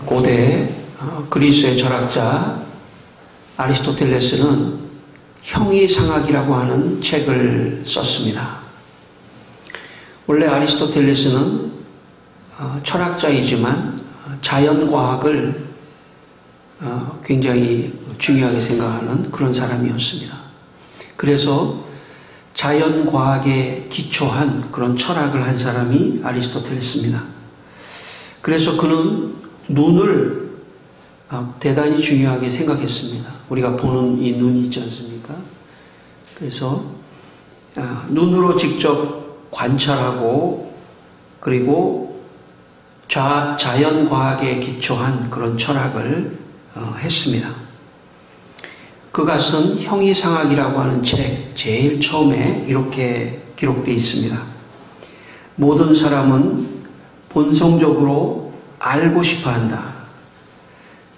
고대 그리스의 철학자 아리스토텔레스는 형이상학이라고 하는 책을 썼습니다. 원래 아리스토텔레스는 철학자이지만 자연과학을 굉장히 중요하게 생각하는 그런 사람이었습니다. 그래서 자연과학에 기초한 그런 철학을 한 사람이 아리스토텔레스입니다. 그래서 그는 눈을 대단히 중요하게 생각했습니다. 우리가 보는 이 눈이 있지 않습니까? 그래서 눈으로 직접 관찰하고 그리고 자연과학에 기초한 그런 철학을 했습니다. 그가 쓴 형이상학이라고 하는 책 제일 처음에 이렇게 기록되어 있습니다. 모든 사람은 본성적으로 알고 싶어 한다.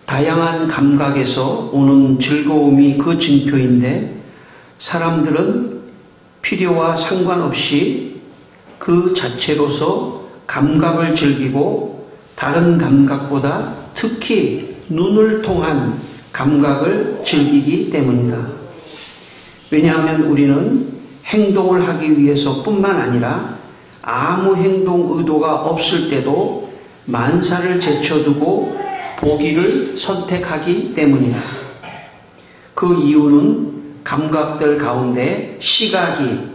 다양한 감각에서 오는 즐거움이 그 징표인데 사람들은 필요와 상관없이 그 자체로서 감각을 즐기고 다른 감각보다 특히 눈을 통한 감각을 즐기기 때문이다. 왜냐하면 우리는 행동을 하기 위해서뿐만 아니라 아무 행동 의도가 없을 때도 만사를 제쳐두고 보기를 선택하기 때문이다. 그 이유는 감각들 가운데 시각이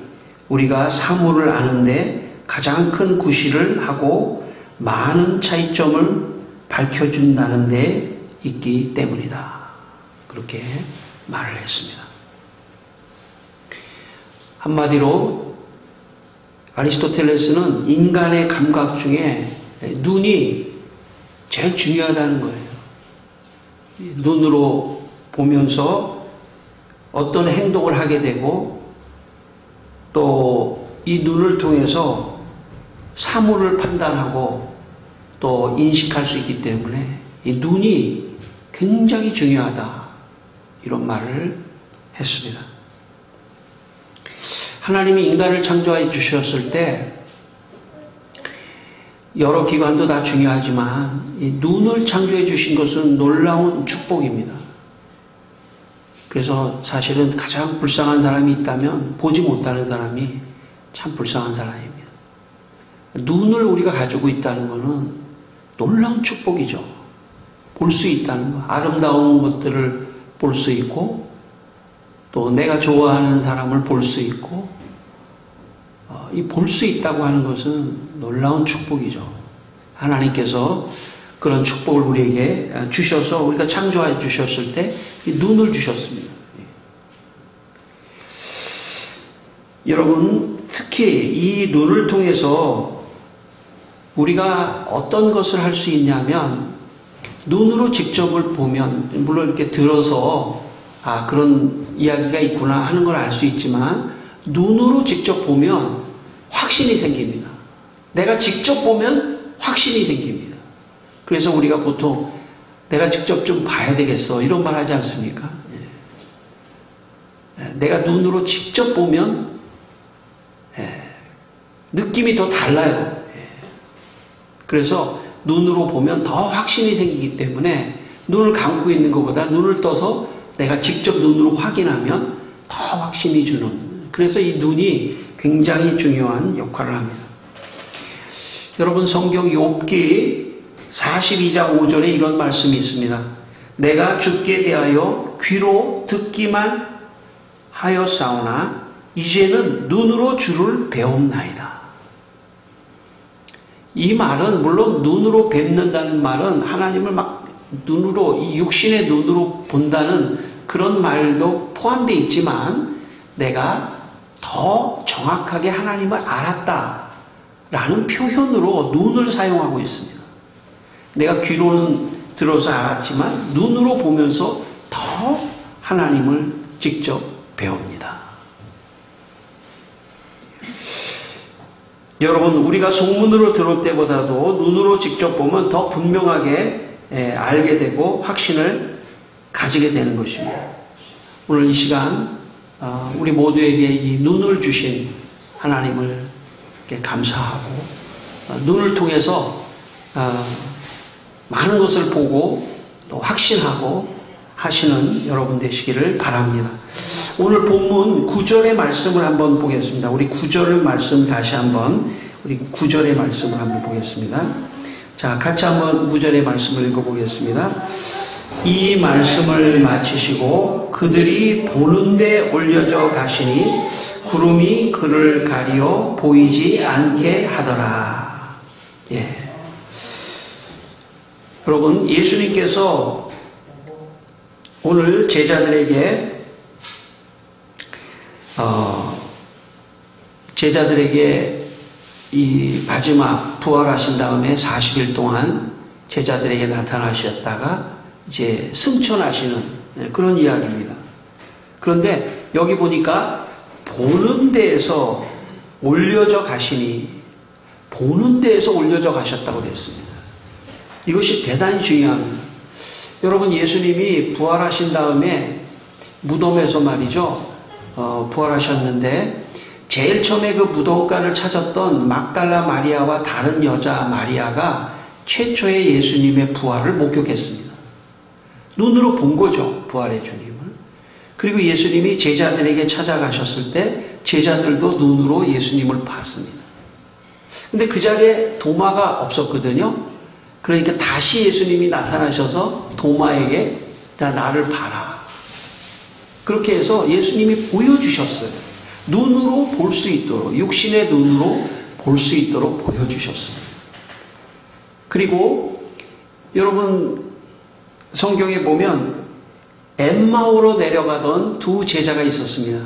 우리가 사물을 아는데 가장 큰 구실을 하고 많은 차이점을 밝혀준다는 데 있기 때문이다. 그렇게 말을 했습니다. 한마디로 아리스토텔레스는 인간의 감각 중에 눈이 제일 중요하다는 거예요. 눈으로 보면서 어떤 행동을 하게 되고 또 이 눈을 통해서 사물을 판단하고 또 인식할 수 있기 때문에 이 눈이 굉장히 중요하다. 이런 말을 했습니다. 하나님이 인간을 창조해 주셨을 때 여러 기관도 다 중요하지만 이 눈을 창조해 주신 것은 놀라운 축복입니다. 그래서 사실은 가장 불쌍한 사람이 있다면 보지 못하는 사람이 참 불쌍한 사람입니다. 눈을 우리가 가지고 있다는 것은 놀라운 축복이죠. 볼 수 있다는 것, 아름다운 것들을 볼 수 있고 또 내가 좋아하는 사람을 볼 수 있고 이 볼 수 있다고 하는 것은 놀라운 축복이죠. 하나님께서 그런 축복을 우리에게 주셔서 우리가 창조해 주셨을 때 이 눈을 주셨습니다. 여러분 특히 이 눈을 통해서 우리가 어떤 것을 할 수 있냐면 눈으로 직접을 보면 물론 이렇게 들어서 그런 이야기가 있구나 하는 걸 알 수 있지만 눈으로 직접 보면 확신이 생깁니다. 내가 직접 보면 확신이 생깁니다. 그래서 우리가 보통 내가 직접 좀 봐야 되겠어 이런 말 하지 않습니까? 내가 눈으로 직접 보면 느낌이 더 달라요. 그래서 눈으로 보면 더 확신이 생기기 때문에 눈을 감고 있는 것보다 눈을 떠서 내가 직접 눈으로 확인하면 더 확신이 주는, 그래서 이 눈이 굉장히 중요한 역할을 합니다. 여러분 성경 욥기 42장 5절에 이런 말씀이 있습니다. 내가 주께 대하여 귀로 듣기만 하였사오나 이제는 눈으로 주를 배웠나이다. 이 말은 물론 눈으로 뵙는다는 말은 하나님을 막 눈으로 이 육신의 눈으로 본다는 그런 말도 포함되어 있지만 내가 더 정확하게 하나님을 알았다라는 표현으로 눈을 사용하고 있습니다. 내가 귀로는 들어서 알았지만 눈으로 보면서 더 하나님을 직접 배웁니다. 여러분 우리가 속문으로 들을 때보다도 눈으로 직접 보면 더 분명하게 알게 되고 확신을 가지게 되는 것입니다. 오늘 이 시간 우리 모두에게 이 눈을 주신 하나님을 감사하고 눈을 통해서 많은 것을 보고 또 확신하고 하시는 여러분 되시기를 바랍니다. 오늘 본문 9절의 말씀을 한번 보겠습니다. 우리 9절 말씀 다시 한번 우리 9절의 말씀을 한번 보겠습니다. 자, 같이 한번 9절의 말씀을 읽어보겠습니다. 이 말씀을 마치시고 그들이 보는 데 올려져 가시니 구름이 그를 가리어 보이지 않게 하더라. 예. 여러분, 예수님께서 오늘 제자들에게 이 마지막 부활하신 다음에 40일 동안 제자들에게 나타나셨다가 이제 승천하시는 그런 이야기입니다. 그런데 여기 보니까 보는 데에서 올려져 가시니, 보는 데에서 올려져 가셨다고 그랬습니다. 이것이 대단히 중요합니다. 여러분, 예수님이 부활하신 다음에 무덤에서 말이죠, 부활하셨는데 제일 처음에 그 무덤가를 찾았던 막달라 마리아와 다른 여자 마리아가 최초의 예수님의 부활을 목격했습니다. 눈으로 본 거죠, 부활의 주님을. 그리고 예수님이 제자들에게 찾아가셨을 때 제자들도 눈으로 예수님을 봤습니다. 근데 그 자리에 도마가 없었거든요. 그러니까 다시 예수님이 나타나셔서 도마에게 나를 봐라. 그렇게 해서 예수님이 보여주셨어요. 눈으로 볼 수 있도록, 육신의 눈으로 볼 수 있도록 보여주셨습니다. 그리고 여러분, 성경에 보면 엠마오로 내려가던 두 제자가 있었습니다.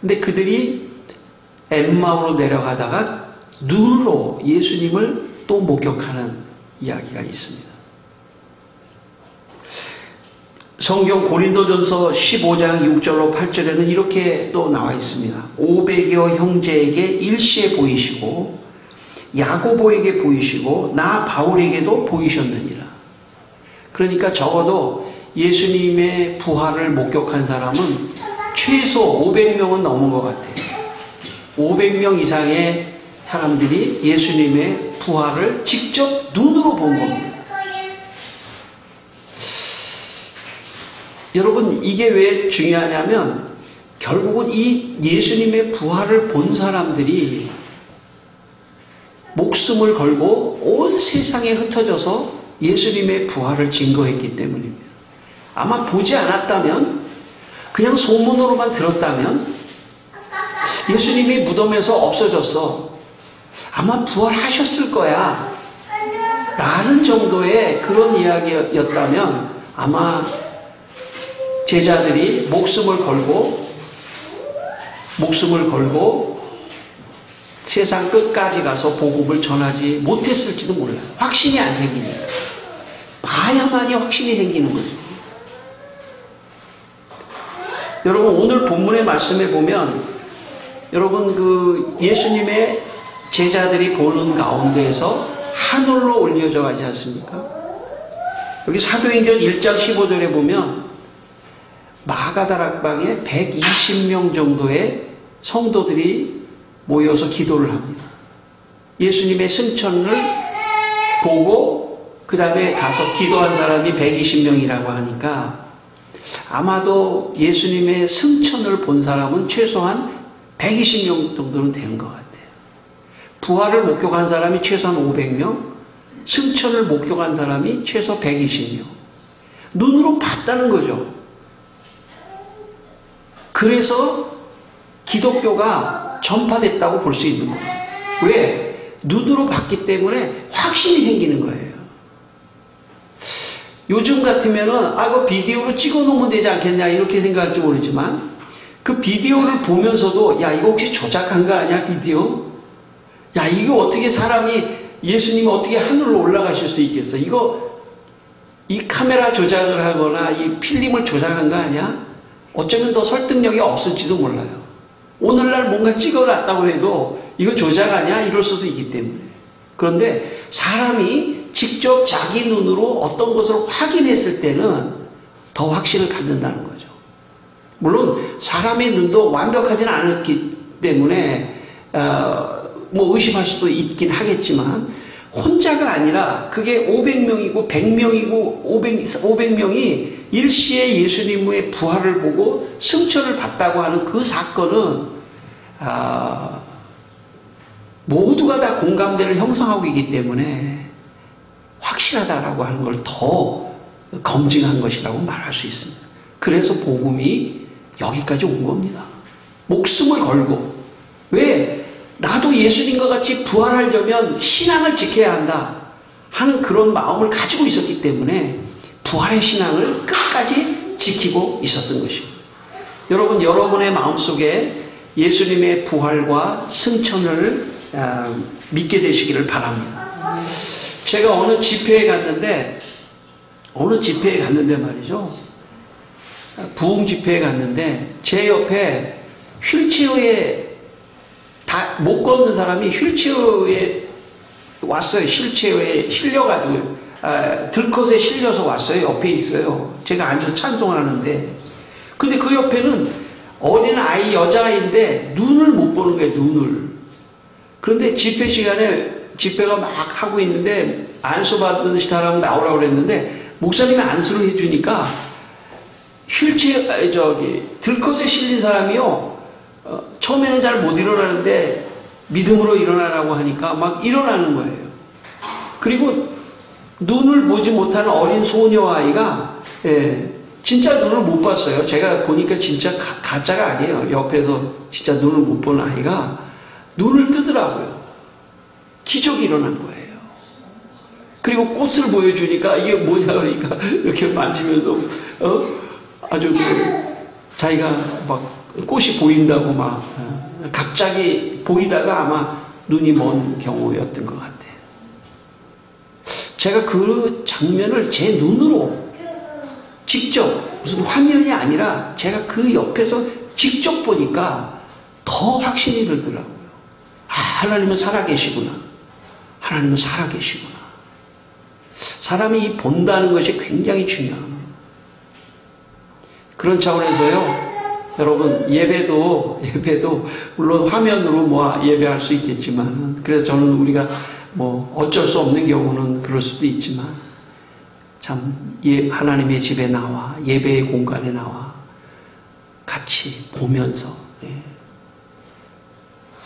근데 그들이 엠마오로 내려가다가 눈으로 예수님을 또 목격하는 이야기가 있습니다. 성경 고린도전서 15장 6절로 8절에는 이렇게 또 나와 있습니다. 500여 형제에게 일시에 보이시고 야고보에게 보이시고 나 바울에게도 보이셨느니라. 그러니까 적어도 예수님의 부활을 목격한 사람은 최소 500명은 넘은 것 같아요. 500명 이상의 사람들이 예수님의 부활을 직접 눈으로 본 겁니다. 여러분, 이게 왜 중요하냐면 결국은 이 예수님의 부활을 본 사람들이 목숨을 걸고 온 세상에 흩어져서 예수님의 부활을 증거했기 때문입니다. 아마 보지 않았다면, 그냥 소문으로만 들었다면, 예수님이 무덤에서 없어졌어, 아마 부활하셨을 거야 라는 정도의 그런 이야기였다면 아마 제자들이 목숨을 걸고 세상 끝까지 가서 복음을 전하지 못했을지도 몰라요. 확신이 안 생기니까. 봐야만이 확신이 생기는 거죠. 여러분, 오늘 본문의 말씀에 보면 여러분, 그 예수님의 제자들이 보는 가운데에서 하늘로 올려져 가지 않습니까? 여기 사도행전 1장 15절에 보면 마가다락방에 120명 정도의 성도들이 모여서 기도를 합니다. 예수님의 승천을 보고 그 다음에 가서 기도한 사람이 120명이라고 하니까 아마도 예수님의 승천을 본 사람은 최소한 120명 정도는 되는 것 같아요. 부활을 목격한 사람이 최소한 500명, 승천을 목격한 사람이 최소 120명. 눈으로 봤다는 거죠. 그래서 기독교가 전파됐다고 볼 수 있는 거예요. 왜? 눈으로 봤기 때문에 확신이 생기는 거예요. 요즘 같으면은 그 비디오로 찍어 놓으면 되지 않겠냐 이렇게 생각할지 모르지만 그 비디오를 보면서도 야, 이거 혹시 조작한 거 아니야, 비디오? 야, 이거 어떻게 사람이, 예수님이 어떻게 하늘로 올라가실 수 있겠어? 이 카메라 조작을 하거나 이 필름을 조작한 거 아니야? 어쩌면 더 설득력이 없을지도 몰라요. 오늘날 뭔가 찍어놨다고 해도 이거 조작 아니야? 이럴 수도 있기 때문에. 그런데 사람이 직접 자기 눈으로 어떤 것을 확인했을 때는 더 확신을 갖는다는 거죠. 물론 사람의 눈도 완벽하지는 않았기 때문에 뭐 의심할 수도 있긴 하겠지만 혼자가 아니라 그게 500명이고 100명이고 500명이 일시에 예수님의 부활을 보고 승천을 받다고 하는 그 사건은 모두가 다 공감대를 형성하고 있기 때문에 확실하다라고 하는 걸 더 검증한 것이라고 말할 수 있습니다. 그래서 복음이 여기까지 온 겁니다. 목숨을 걸고. 왜? 나도 예수님과 같이 부활하려면 신앙을 지켜야 한다 하는 그런 마음을 가지고 있었기 때문에 부활의 신앙을 끝까지 지키고 있었던 것입니다. 여러분, 여러분의 마음속에 예수님의 부활과 승천을 믿게 되시기를 바랍니다. 제가 어느 집회에 갔는데 말이죠. 부흥 집회에 갔는데 제 옆에 휠체어에 못 걷는 사람이 휠체어에 왔어요. 휠체어에 실려가지고 들컷에 실려서 왔어요. 옆에 있어요. 제가 앉아서 찬송을 하는데 근데 그 옆에는 어린 아이, 여자아이인데 눈을 못 보는 거예요. 눈을. 그런데 집회 시간에 집회가 막 하고 있는데 안수 받는 사람 나오라고 그랬는데 목사님이 안수를 해주니까 휠체어 들컷에 실린 사람이요. 처음에는 잘 못 일어나는데 믿음으로 일어나라고 하니까 막 일어나는 거예요. 그리고 눈을 보지 못하는 어린 소녀 아이가 진짜 눈을 못 봤어요. 제가 보니까 진짜 가짜가 아니에요. 옆에서 진짜 눈을 못 보는 아이가 눈을 뜨더라고요. 기적이 일어난 거예요. 그리고 꽃을 보여주니까 이게 뭐냐 그러니까 이렇게 만지면서 아주 자기가 막 꽃이 보인다고 막 갑자기 보이다가 아마 눈이 먼 경우였던 것 같아요. 제가 그 장면을 제 눈으로 직접 무슨 화면이 아니라 제가 그 옆에서 직접 보니까 더 확신이 들더라고요. 하나님은 살아계시구나. 하나님은 살아계시구나. 사람이 본다는 것이 굉장히 중요합니다. 그런 차원에서요. 여러분 예배도 물론 화면으로 예배할 수 있겠지만 그래서 저는 우리가 어쩔 수 없는 경우는 그럴 수도 있지만 참 하나님의 집에 나와 예배의 공간에 나와 같이 보면서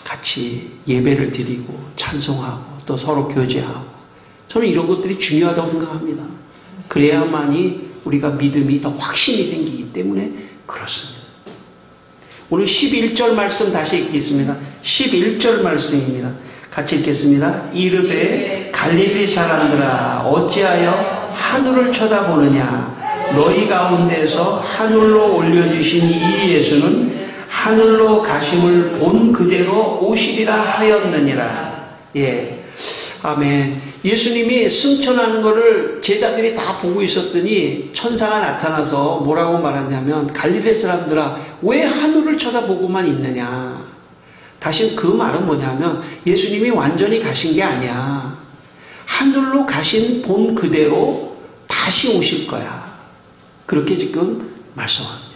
같이 예배를 드리고 찬송하고 또 서로 교제하고 저는 이런 것들이 중요하다고 생각합니다. 그래야만이 우리가 믿음이 더 확신이 생기기 때문에 그렇습니다. 오늘 11절 말씀 다시 읽겠습니다. 11절 말씀입니다. 같이 읽겠습니다. 이르되 갈릴리 사람들아 어찌하여 하늘을 쳐다보느냐 너희 가운데서 하늘로 올려주신 이 예수는 하늘로 가심을 본 그대로 오시리라 하였느니라. 아멘. 예수님이 승천하는 것을 제자들이 다 보고 있었더니 천사가 나타나서 뭐라고 말하냐면 갈릴리 사람들아 왜 하늘을 쳐다보고만 있느냐. 다시 그 말은 뭐냐면 예수님이 완전히 가신 게 아니야. 하늘로 가신 본 그대로 다시 오실 거야. 그렇게 지금 말씀합니다.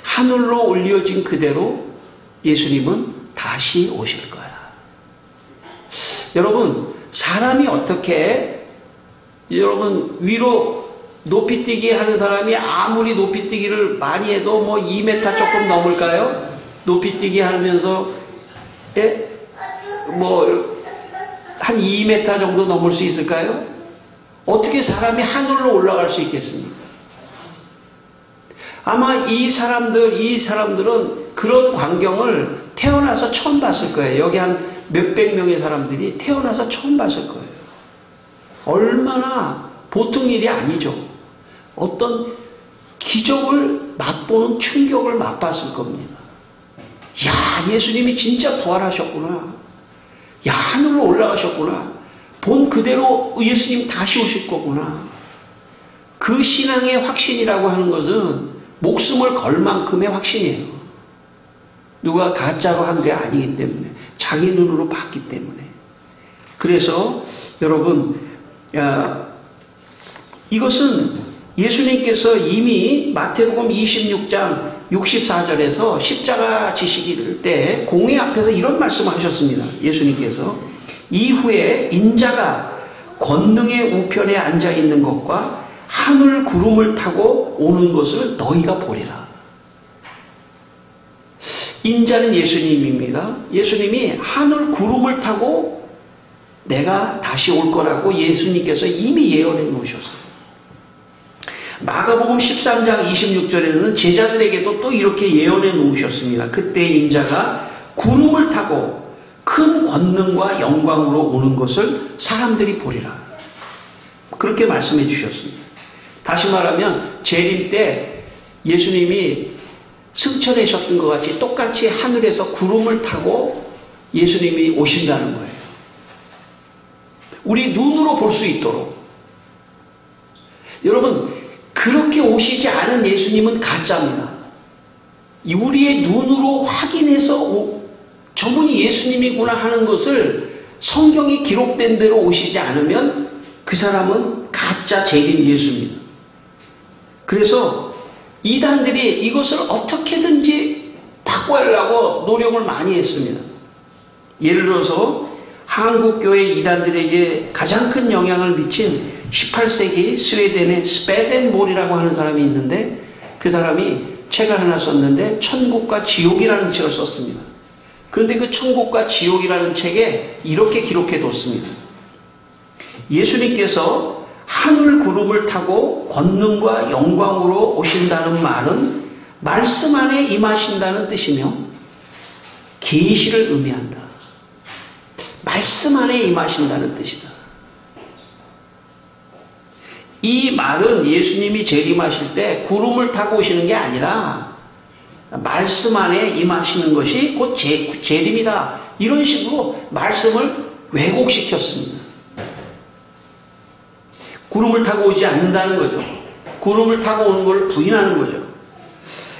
하늘로 올려진 그대로 예수님은 다시 오실 거야. 여러분 사람이 어떻게 여러분 위로 높이뛰기 하는 사람이 아무리 높이뛰기를 많이 해도 2m 조금 넘을까요? 높이뛰기 하면서 한 2m 정도 넘을 수 있을까요? 어떻게 사람이 하늘로 올라갈 수 있겠습니까? 아마 이 사람들은 그런 광경을 태어나서 처음 봤을 거예요. 여기 한 몇백 명의 사람들이 태어나서 처음 봤을 거예요. 얼마나 보통 일이 아니죠. 어떤 기적을 맛보는 충격을 맛봤을 겁니다. 야, 예수님이 진짜 부활하셨구나. 야, 하늘로 올라가셨구나. 본 그대로 예수님 다시 오실 거구나. 그 신앙의 확신이라고 하는 것은 목숨을 걸 만큼의 확신이에요. 누가 가짜로 한 게 아니기 때문에 자기 눈으로 봤기 때문에. 그래서 여러분 이것은 예수님께서 이미 마태복음 26장 64절에서 십자가 지시기를 때 공회 앞에서 이런 말씀을 하셨습니다. 예수님께서 이후에 인자가 권능의 우편에 앉아 있는 것과 하늘 구름을 타고 오는 것을 너희가 보리라. 인자는 예수님입니다. 예수님이 하늘 구름을 타고 내가 다시 올 거라고 예수님께서 이미 예언해 놓으셨어요. 마가복음 13장 26절에는 제자들에게도 또 이렇게 예언해 놓으셨습니다. 그때 인자가 구름을 타고 큰 권능과 영광으로 오는 것을 사람들이 보리라. 그렇게 말씀해 주셨습니다. 다시 말하면 재림 때 예수님이 승천하셨던 것 같이 똑같이 하늘에서 구름을 타고 예수님이 오신다는 거예요. 우리 눈으로 볼 수 있도록. 여러분, 그렇게 오시지 않은 예수님은 가짜입니다. 우리의 눈으로 확인해서 저분이 예수님이구나 하는 것을 성경이 기록된 대로 오시지 않으면 그 사람은 가짜 재림 예수입니다. 그래서 이단들이 이것을 어떻게든지 바꿔하려고 노력을 많이 했습니다. 예를 들어서 한국교회 이단들에게 가장 큰 영향을 미친 18세기 스웨덴의 스페덴볼이라고 하는 사람이 있는데 그 사람이 책을 하나 썼는데 천국과 지옥이라는 책을 썼습니다. 그런데 그 천국과 지옥이라는 책에 이렇게 기록해 뒀습니다. 예수님께서 하늘 구름을 타고 권능과 영광으로 오신다는 말은 말씀 안에 임하신다는 뜻이며 계시를 의미한다. 말씀 안에 임하신다는 뜻이다. 이 말은 예수님이 재림하실 때 구름을 타고 오시는 게 아니라 말씀 안에 임하시는 것이 곧 재림이다. 이런 식으로 말씀을 왜곡시켰습니다. 구름을 타고 오지 않는다는 거죠. 구름을 타고 오는 걸 부인하는 거죠.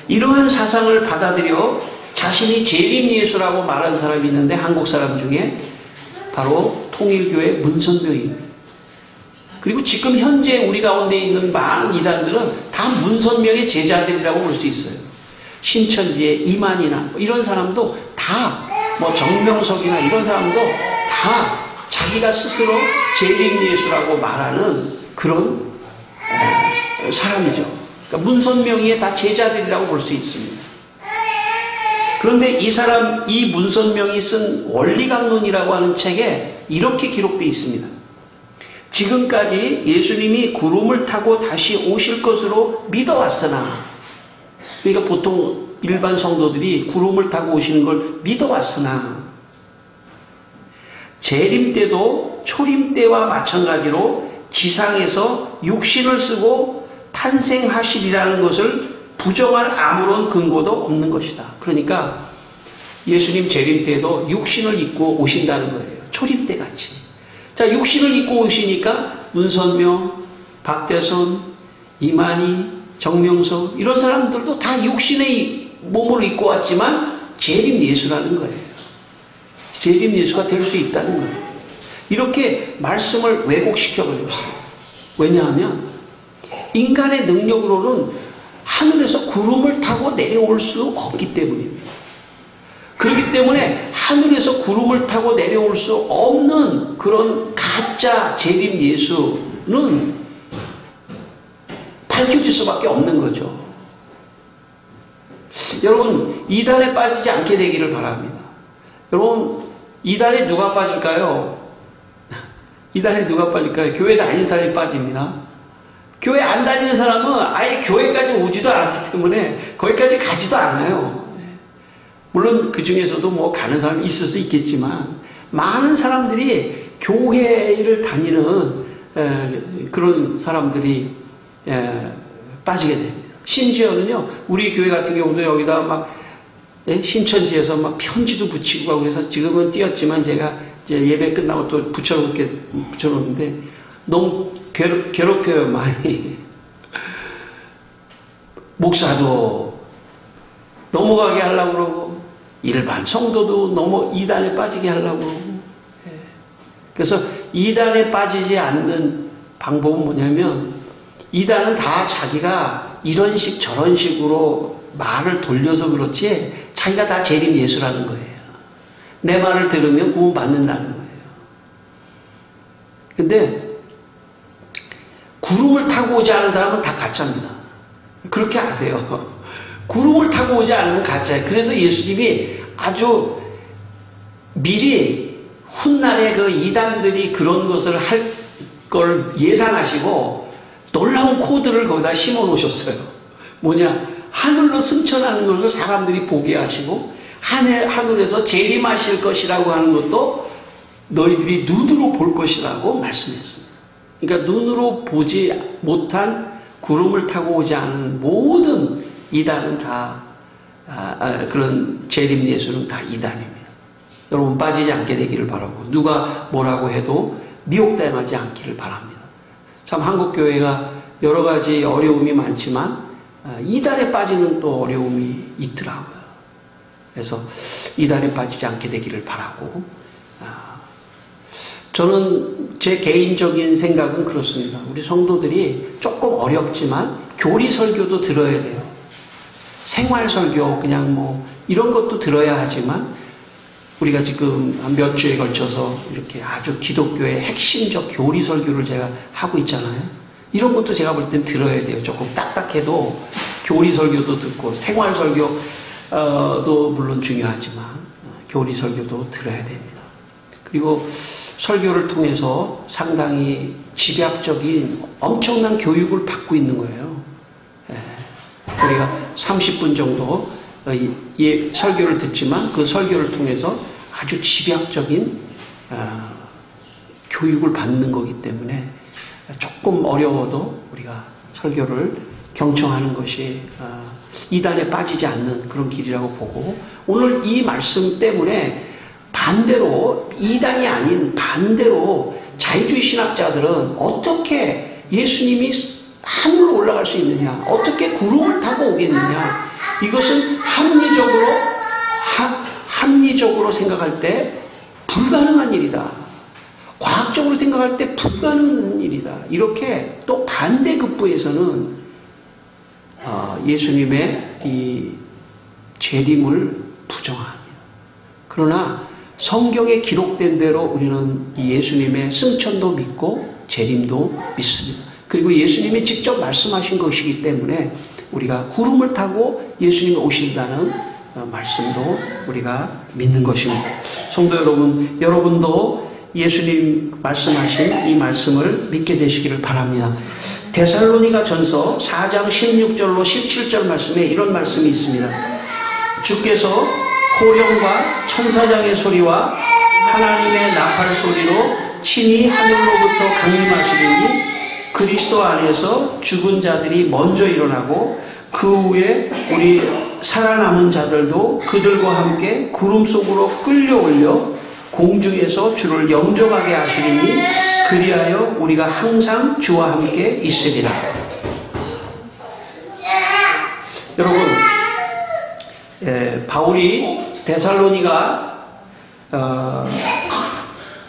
이러한 사상을 받아들여 자신이 재림 예수라고 말한 사람이 있는데 한국 사람 중에 바로 통일교회 문선명입니다. 그리고 지금 현재 우리 가운데 있는 많은 이단들은 다 문선명의 제자들이라고 볼 수 있어요. 신천지의 이만이나 이런 사람도 다 정명석이나 이런 사람도 다 자기가 스스로 재림 예수라고 말하는 그런 사람이죠. 그러니까 문선명이의 다 제자들이라고 볼 수 있습니다. 그런데 이 문선명이 쓴 원리강론이라고 하는 책에 이렇게 기록되어 있습니다. 지금까지 예수님이 구름을 타고 다시 오실 것으로 믿어왔으나, 그러니까 보통 일반 성도들이 구름을 타고 오시는 걸 믿어왔으나 재림 때도 초림 때와 마찬가지로 지상에서 육신을 쓰고 탄생하시리라는 것을 부정할 아무런 근거도 없는 것이다. 그러니까 예수님 재림 때도 육신을 입고 오신다는 거예요. 초림 때 같이. 자, 육신을 입고 오시니까 문선명, 박대선, 이만희, 정명석 이런 사람들도 다 육신의 몸을 입고 왔지만 재림 예수라는 거예요. 재림 예수가 될 수 있다는 거예요. 이렇게 말씀을 왜곡시켜버렸어요. 왜냐하면 인간의 능력으로는 하늘에서 구름을 타고 내려올 수 없기 때문입니다. 그렇기 때문에 하늘에서 구름을 타고 내려올 수 없는 그런 가짜 재림 예수는 밝혀질 수밖에 없는 거죠. 여러분, 이단에 빠지지 않게 되기를 바랍니다. 여러분, 이단에 누가 빠질까요? 이단에 누가 빠질까요? 교회 다니는 사람이 빠집니다. 교회 안 다니는 사람은 아예 교회까지 오지도 않았기 때문에 거기까지 가지도 않아요. 물론 그 중에서도 가는 사람이 있을 수 있겠지만 많은 사람들이 교회를 다니는 그런 사람들이 빠지게 됩니다. 심지어는요, 우리 교회 같은 경우도 여기다 막 신천지에서 막 편지도 붙이고 가고 그래서 지금은 띄었지만 제가 이제 예배 끝나고 또 붙여놓는데 너무 괴롭혀요, 많이. 목사도 넘어가게 하려고 그러고 일반 성도도 이단에 빠지게 하려고 그러고. 그래서 이단에 빠지지 않는 방법은 뭐냐면 이단은 다 자기가 이런 식 저런 식으로 말을 돌려서 그렇지 자기가 다 재림 예수라는 거예요. 내 말을 들으면 구원받는다는 거예요. 근데 구름을 타고 오지 않은 사람은 다 가짜입니다. 그렇게 아세요. 구름을 타고 오지 않으면 가짜예요. 그래서 예수님이 아주 미리 훗날에 그 이단들이 그런 것을 할 걸 예상하시고 놀라운 코드를 거기다 심어 놓으셨어요. 뭐냐? 하늘로 승천하는 것을 사람들이 보게 하시고 하늘에서 재림하실 것이라고 하는 것도 너희들이 눈으로 볼 것이라고 말씀했습니다. 그러니까 눈으로 보지 못한 구름을 타고 오지 않은 모든 이단은 다 그런 재림 예수는 다 이단입니다. 여러분 빠지지 않게 되기를 바라고 누가 뭐라고 해도 미혹당하지 않기를 바랍니다. 참 한국교회가 여러 가지 어려움이 많지만 이단에 빠지는 또 어려움이 있더라고요. 그래서 이단에 빠지지 않게 되기를 바라고 저는 제 개인적인 생각은 그렇습니다. 우리 성도들이 조금 어렵지만 교리 설교도 들어야 돼요. 생활 설교 그냥 뭐 이런 것도 들어야 하지만 우리가 지금 한 몇 주에 걸쳐서 이렇게 아주 기독교의 핵심적 교리 설교를 제가 하고 있잖아요. 이런 것도 제가 볼 땐 들어야 돼요. 조금 딱딱해도 교리 설교도 듣고 생활 설교도 물론 중요하지만 교리 설교도 들어야 됩니다. 그리고 설교를 통해서 상당히 집약적인 엄청난 교육을 받고 있는 거예요. 우리가 30분 정도 설교를 듣지만 그 설교를 통해서 아주 집약적인 교육을 받는 거기 때문에 조금 어려워도 우리가 설교를 경청하는 것이 이단에 빠지지 않는 그런 길이라고 보고 오늘 이 말씀 때문에 반대로 이단이 아닌 반대로 자유주의 신학자들은 어떻게 예수님이 하늘로 올라갈 수 있느냐 어떻게 구름을 타고 오겠느냐 이것은 합리적으로 생각할 때 불가능한 일이다. 과학적으로 생각할 때 불가능한 일이다. 이렇게 또 반대급부에서는 예수님의 이 재림을 부정합니다. 그러나 성경에 기록된 대로 우리는 예수님의 승천도 믿고 재림도 믿습니다. 그리고 예수님이 직접 말씀하신 것이기 때문에 우리가 구름을 타고 예수님이 오신다는 말씀도 우리가 믿는 것입니다. 성도 여러분, 여러분도 예수님 말씀하신 이 말씀을 믿게 되시기를 바랍니다. 데살로니가 전서 4장 16절로 17절 말씀에 이런 말씀이 있습니다. 주께서 호령과 천사장의 소리와 하나님의 나팔 소리로 친히 하늘로부터 강림하시리니 그리스도 안에서 죽은 자들이 먼저 일어나고 그 후에 우리 살아남은 자들도 그들과 함께 구름 속으로 끌려올려 공중에서 주를 영접하게 하시리니 그리하여 우리가 항상 주와 함께 있으리라. 여러분, 바울이 데살로니가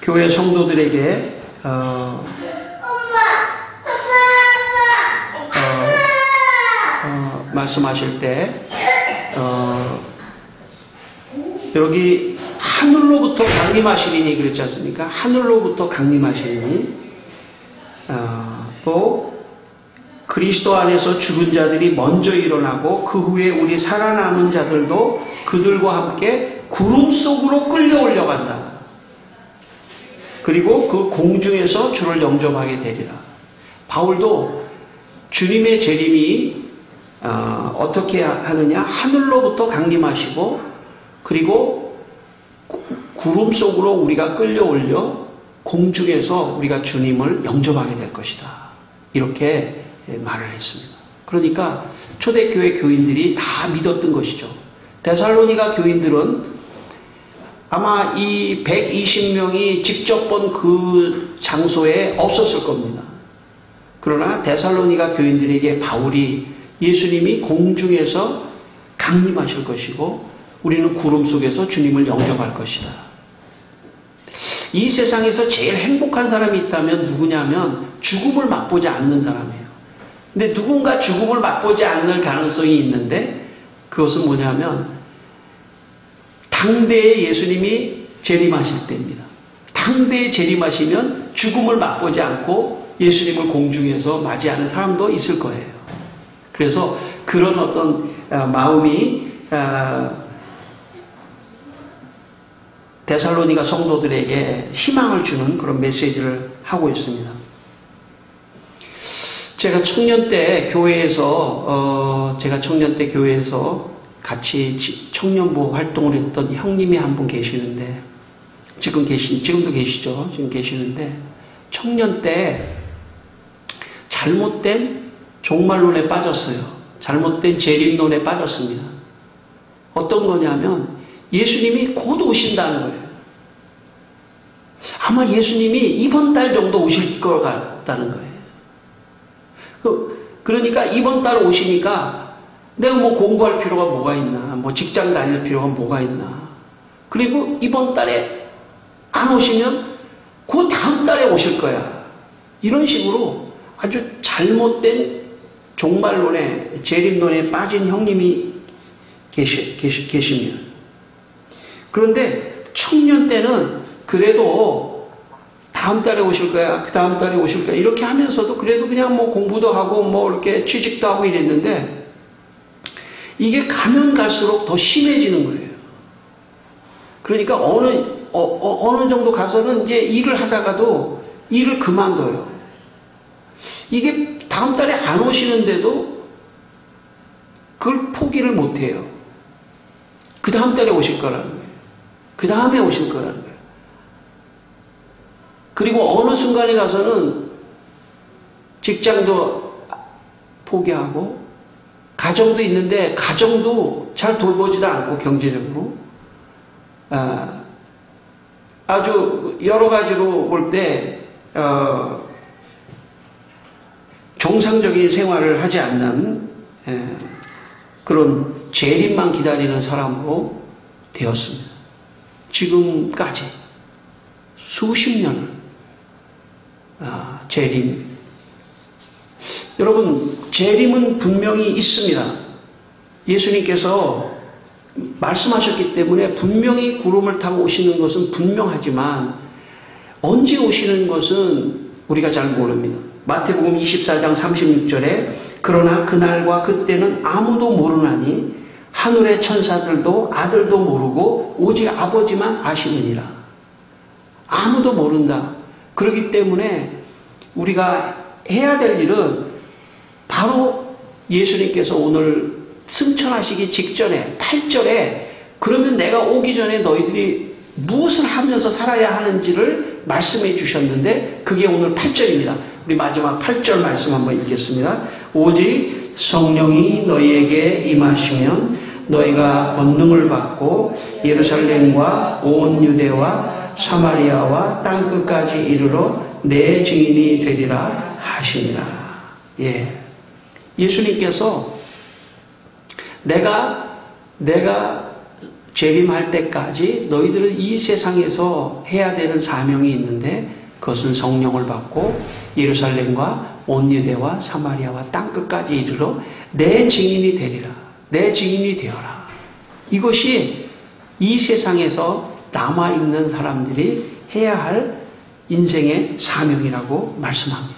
교회 성도들에게 말씀하실 때 여기 하늘로부터 강림하시리니 그랬지 않습니까? 하늘로부터 강림하시리니 또 그리스도 안에서 죽은 자들이 먼저 일어나고 그 후에 우리 살아남은 자들도 그들과 함께 구름 속으로 끌려올려 간다. 그리고 그 공중에서 주를 영접하게 되리라. 바울도 주님의 재림이 어떻게 하느냐? 하늘로부터 강림하시고 그리고 구름 속으로 우리가 끌려올려 공중에서 우리가 주님을 영접하게 될 것이다. 이렇게 말을 했습니다. 그러니까 초대교회 교인들이 다 믿었던 것이죠. 데살로니가 교인들은 아마 이 120명이 직접 본 그 장소에 없었을 겁니다. 그러나 데살로니가 교인들에게 바울이 예수님이 공중에서 강림하실 것이고 우리는 구름 속에서 주님을 영접할 것이다. 이 세상에서 제일 행복한 사람이 있다면 누구냐면 죽음을 맛보지 않는 사람이에요. 근데 누군가 죽음을 맛보지 않을 가능성이 있는데 그것은 뭐냐면 당대에 예수님이 재림하실 때입니다. 당대에 재림하시면 죽음을 맛보지 않고 예수님을 공중에서 맞이하는 사람도 있을 거예요. 그래서 그런 어떤 마음이 데살로니가 성도들에게 희망을 주는 그런 메시지를 하고 있습니다. 제가 청년 때 교회에서 같이 청년부 활동을 했던 형님이 한 분 계시는데, 지금도 계시죠. 지금 계시는데, 청년 때 잘못된 종말론에 빠졌어요. 잘못된 재림론에 빠졌습니다. 어떤 거냐면 예수님이 곧 오신다는 거예요. 아마 예수님이 이번 달 정도 오실 것 같다는 거예요. 그러니까 이번 달 오시니까 내가 뭐 공부할 필요가 뭐가 있나, 뭐 직장 다닐 필요가 뭐가 있나. 그리고 이번 달에 안 오시면 그 다음 달에 오실 거야. 이런 식으로 아주 잘못된 종말론에, 재림론에 빠진 형님이 계십니다. 그런데 청년 때는 그래도 다음 달에 오실 거야, 그 다음 달에 오실 거야, 이렇게 하면서도 그래도 그냥 뭐 공부도 하고 뭐 이렇게 취직도 하고 이랬는데, 이게 가면 갈수록 더 심해지는 거예요. 그러니까 어느 정도 가서는 이제 일을 하다가도 일을 그만둬요. 이게 다음 달에 안 오시는데도 그걸 포기를 못 해요. 그 다음 달에 오실 거라는 거예요. 그 다음에 오실 거라는 거예요. 그리고 어느 순간에 가서는 직장도 포기하고 가정도 있는데 가정도 잘 돌보지도 않고 경제적으로 아주 여러 가지로 볼 때 정상적인 생활을 하지 않는 그런 재림만 기다리는 사람으로 되었습니다. 지금까지 수십 년을 재림. 여러분, 재림은 분명히 있습니다. 예수님께서 말씀하셨기 때문에 분명히 구름을 타고 오시는 것은 분명하지만 언제 오시는 것은 우리가 잘 모릅니다. 마태복음 24장 36절에 그러나 그날과 그때는 아무도 모르나니 하늘의 천사들도 아들도 모르고 오직 아버지만 아시느니라. 아무도 모른다. 그렇기 때문에 우리가 해야 될 일은 바로 예수님께서 오늘 승천하시기 직전에 8절에 그러면 내가 오기 전에 너희들이 무엇을 하면서 살아야 하는지를 말씀해 주셨는데 그게 오늘 8절입니다. 우리 마지막 8절 말씀 한번 읽겠습니다. 오직 성령이 너희에게 임하시면 너희가 권능을 받고 예루살렘과 온 유대와 사마리아와 땅끝까지 이르러 내 증인이 되리라 하시니라. 예. 예수님께서 내가 재림할 때까지 너희들은 이 세상에서 해야 되는 사명이 있는데 그것은 성령을 받고 예루살렘과 온 유대와 사마리아와 땅끝까지 이르러 내 증인이 되리라. 내 증인이 되어라. 이것이 이 세상에서 남아있는 사람들이 해야 할 인생의 사명이라고 말씀합니다.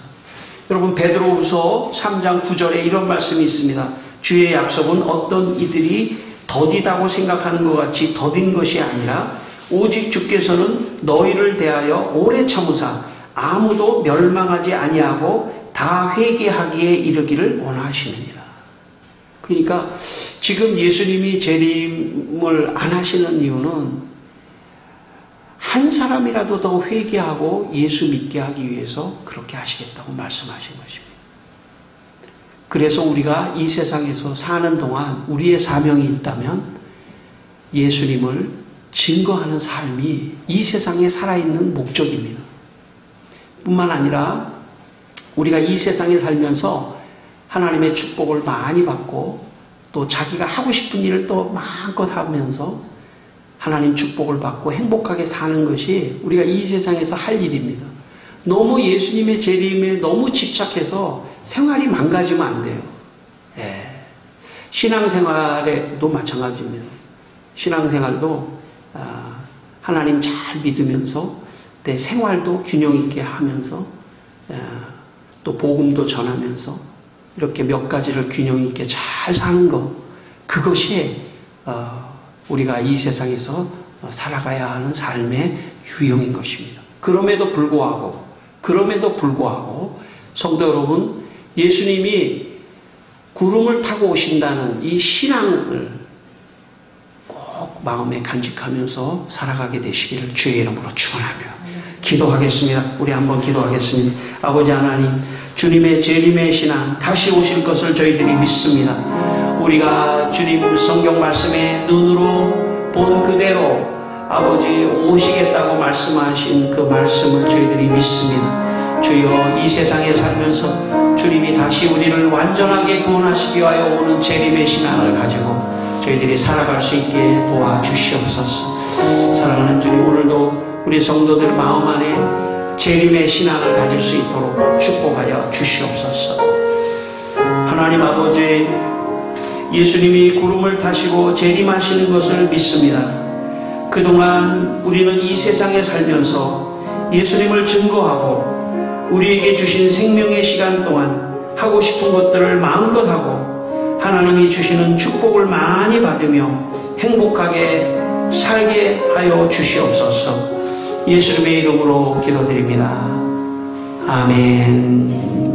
여러분, 베드로후서 3장 9절에 이런 말씀이 있습니다. 주의 약속은 어떤 이들이 더디다고 생각하는 것 같이 더딘 것이 아니라 오직 주께서는 너희를 대하여 오래 참으사 아무도 멸망하지 아니하고 다 회개하기에 이르기를 원하시느니라. 그러니까 지금 예수님이 재림을 안 하시는 이유는 한 사람이라도 더 회개하고 예수 믿게 하기 위해서 그렇게 하시겠다고 말씀하신 것입니다. 그래서 우리가 이 세상에서 사는 동안 우리의 사명이 있다면 예수님을 증거하는 삶이 이 세상에 살아있는 목적입니다. 뿐만 아니라 우리가 이 세상에 살면서 하나님의 축복을 많이 받고 또 자기가 하고 싶은 일을 또 마음껏 하면서 하나님 축복을 받고 행복하게 사는 것이 우리가 이 세상에서 할 일입니다. 너무 예수님의 재림에 너무 집착해서 생활이 망가지면 안 돼요. 예. 신앙생활에도 마찬가지입니다. 신앙생활도 하나님 잘 믿으면서 내 생활도 균형 있게 하면서 또 복음도 전하면서 이렇게 몇 가지를 균형 있게 잘 사는 것, 그것이 우리가 이 세상에서 살아가야 하는 삶의 유형인 것입니다. 그럼에도 불구하고 성도 여러분, 예수님이 구름을 타고 오신다는 이 신앙을 꼭 마음에 간직하면서 살아가게 되시기를 주의 이름으로 축원하며 기도하겠습니다. 우리 한번 기도하겠습니다. 아버지 하나님, 주님의 재림의 신앙 다시 오실 것을 저희들이 믿습니다. 우리가 주님 성경 말씀에 눈으로 본 그대로 아버지 오시겠다고 말씀하신 그 말씀을 저희들이 믿습니다. 주여, 이 세상에 살면서 주님이 다시 우리를 완전하게 구원하시기 위하여 오는 재림의 신앙을 가지고 저희들이 살아갈 수 있게 도와주시옵소서. 사랑하는 주님, 오늘도 우리 성도들 마음 안에 재림의 신앙을 가질 수 있도록 축복하여 주시옵소서. 하나님 아버지, 예수님이 구름을 타시고 재림하시는 것을 믿습니다. 그동안 우리는 이 세상에 살면서 예수님을 증거하고 우리에게 주신 생명의 시간 동안 하고 싶은 것들을 마음껏 하고 하나님이 주시는 축복을 많이 받으며 행복하게 살게 하여 주시옵소서. 예수님의 이름으로 기도드립니다. 아멘.